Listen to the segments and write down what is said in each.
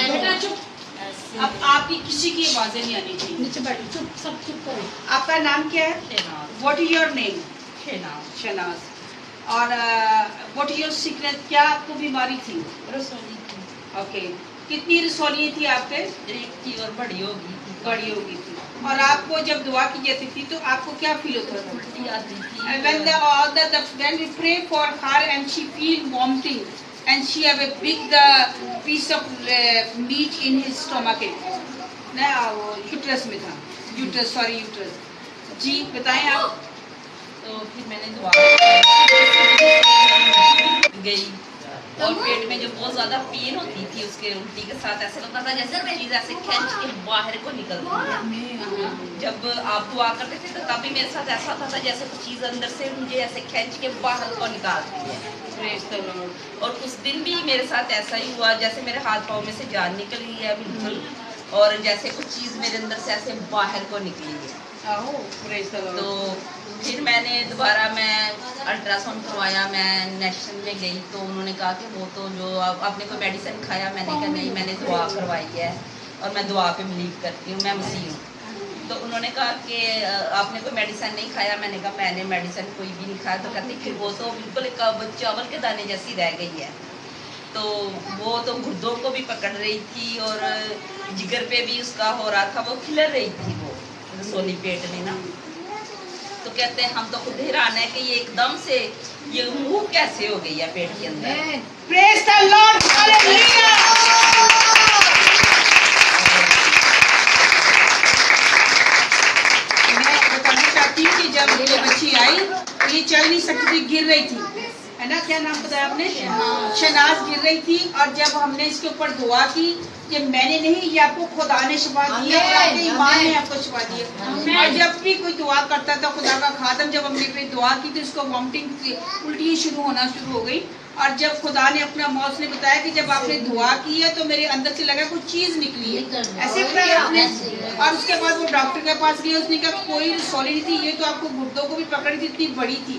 बेटा चुप। अब आपकी किसी की आवाजें नहीं आनी चाहिए। नीचे बैठो, चुप, सब चुप करो। आपका नाम क्या है? What is your name? Shahnaz. और व्हाट इज योर सिकनेस? क्या आपको बीमारी थी? ओके। कितनी रसौलियाँ थी आपके? एक थी और बड़ी होगी थी। और आपको जब दुआ की जाती थी तो आपको क्या फील होता था? उल्टी आती थी। When we pray for her and she feel vomiting and she have a big piece of meat in his stomach. ना वो यूट्रस में था। यूट्रस जी बताएं आप। तो फिर मैंने दुआ गई और पेट में जो बहुत ज्यादा पेन होती थी उसके उल्टी के साथ ऐसे लगता था जैसे चीज ऐसे खींच के बाहर को निकलती है। जब आप दुआ करते थे तो तभी मेरे साथ ऐसा होता था जैसे कुछ चीज अंदर से मुझे ऐसे खींच के बाहर को निकालती है। और उस दिन भी मेरे साथ ऐसा ही हुआ जैसे मेरे हाथ पाँव में से जान निकल गई है बिल्कुल, और जैसे कुछ चीज मेरे अंदर से ऐसे बाहर को निकली है। तो फिर मैंने दोबारा मैं अल्ट्रासाउंड करवाया, मैं नेशनल में गई तो उन्होंने कहा कि वो तो जो आपने कोई मेडिसिन खाया? मैंने कहा नहीं, मैंने दुआ करवाई है और मैं दुआ पे बिलीव करती हूँ, मैं मसीह हूँ। तो उन्होंने कहा कि आपने कोई मेडिसिन नहीं खाया? मैंने कहा मैंने मेडिसिन कोई भी नहीं खाया। तो कहती फिर वो तो बिल्कुल एक चावल के दाने जैसी रह गई है। तो वो तो गुर्दों को भी पकड़ रही थी और जिगर पे भी उसका हो रहा था, वो खिलर रही थी वो रसोली पेट में ना। तो कहते हैं हम तो खुद हैरान है कि ये एकदम से ये मूव कैसे हो गई है पेट के अंदर। Praise the Lord, hallelujah. मैं बताना चाहती हूँ कि जब ये बच्ची आई तो ये चल नहीं सकती थी, गिर रही थी, है ना? क्या नाम बताया आपने? शहनाज गिर रही थी। और जब हमने इसके ऊपर दुआ की, ये मैंने नहीं, ये आपको खुदा ने शिफा दी है और आपके ईमान ने आपको शिफा दी है। और जब भी कोई दुआ करता था खुदा का खादम, जब हमने कोई दुआ की तो इसको वॉमिटिंग उल्टी शुरू हो गई। और जब खुदा ने अपना मौत ने बताया कि जब आपने दुआ की है तो मेरे अंदर से लगा कुछ चीज निकली है, ऐसे बताया आपने। और उसके बाद वो डॉक्टर के पास गए, उसने कहा कोई रसौली नहीं थी, ये तो आपको गुर्दों को भी पकड़ी थी, इतनी बड़ी थी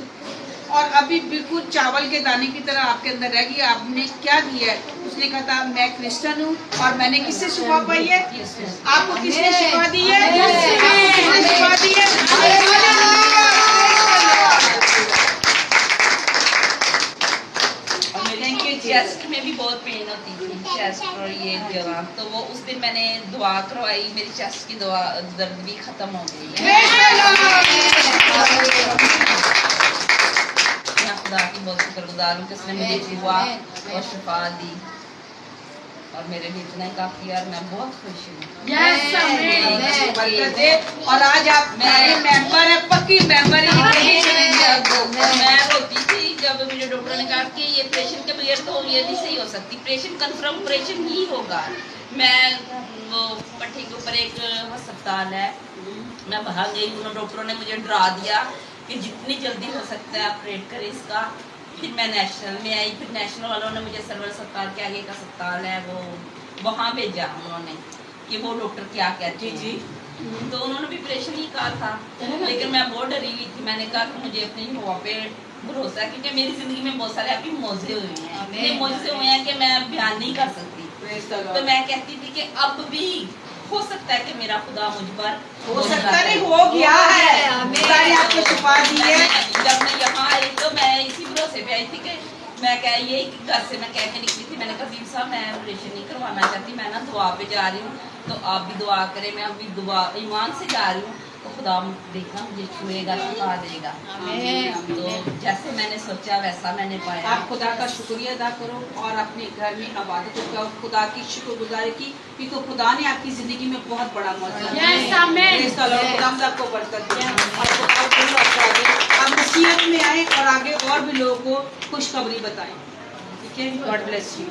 और अभी बिल्कुल चावल के दाने की तरह आपके अंदर रह गई। आपने क्या किया है? उसने कहा था मैं क्रिश्चियन हूँ। और मैंने किससे शिफा पाई है? आपको किसने शिफा दी है? आपको किसने शिफा दी है? चेस्ट में भी बहुत पेन होती थी, चेस्ट और ये जगह। तो वो उस दिन मैंने दुआ करवाई, मेरी चेस्ट की दुआ दर्द भी खत्म हो गई है। खुदा की बहुत शुक्रगुजार हूँ कि उसने मुझे दुआ और शिफा दी और मेरे भी इतना ही काफी है और मैं बहुत खुश हूँ। और आज आप मेरे मेंबर है, पक्की मेंबर है। मैं रोती थी जब मुझे डॉक्टर ने कहा कि ये ऑपरेशन के बगैर तो ये नहीं सही हो सकती, ऑपरेशन कंफर्म ऑपरेशन ही होगा। मैं वो पट्टी के ऊपर एक अस्पताल है, मैं वहाँ गई, उन्होंने डॉक्टरों ने मुझे डरा दिया कि जितनी जल्दी हो सकता है ऑपरेट करें इसका। फिर मैं नेशनल में आई, फिर नेशनल वालों ने मुझे सरवर अस्पताल के आगे का अस्पताल है वो वहाँ भेजा उन्होंने कि वो डॉक्टर क्या कहते हैं। तो उन्होंने भी ऑपरेशन ही कहा था, लेकिन मैं बहुत डरी हुई थी। मैंने कहा कि मुझे अपनी हुआ पे भरोसा है क्योंकि मेरी जिंदगी में बहुत सारे अभी मौजे हुए हैं, इतने मौजे हुए हैं कि मैं बयान नहीं कर सकती। तो मैं कहती थी कि अब भी हो सकता है कि मेरा खुदा मुझ पर हो सकता नहीं, हो गया है, खुदा ने आपको शिफा दी है। जब मैं यहाँ आई तो मैं इसी भरोसे पे आई थी कि मैं क्या ये घर से मैं कह के निकली थी, मैंने कहा दीप साहब मैं ऑपरेशन नहीं करवाना चाहती, मैं ना दुआ पे जा रही हूँ, तो आप भी दुआ करें। मैं अभी दुआ ईमान से जा रही हूँ तो खुदा देखना मुझे छुएगा, शिफा देगा। तो जैसे मैंने सोचा वैसा मैंने पाया। आप खुदा का शुक्रिया अदा करो और अपने घर में इबादत करो, खुदा की शुक्रगुजारी की, क्योंकि खुदा ने आपकी जिंदगी में बहुत बड़ा मौका खुदा आपको बरकत दिया और आप नसीहत में आए और आगे और भी लोगों को खुशखबरी बताएं। ठीक है, गॉड ब्लेस यू।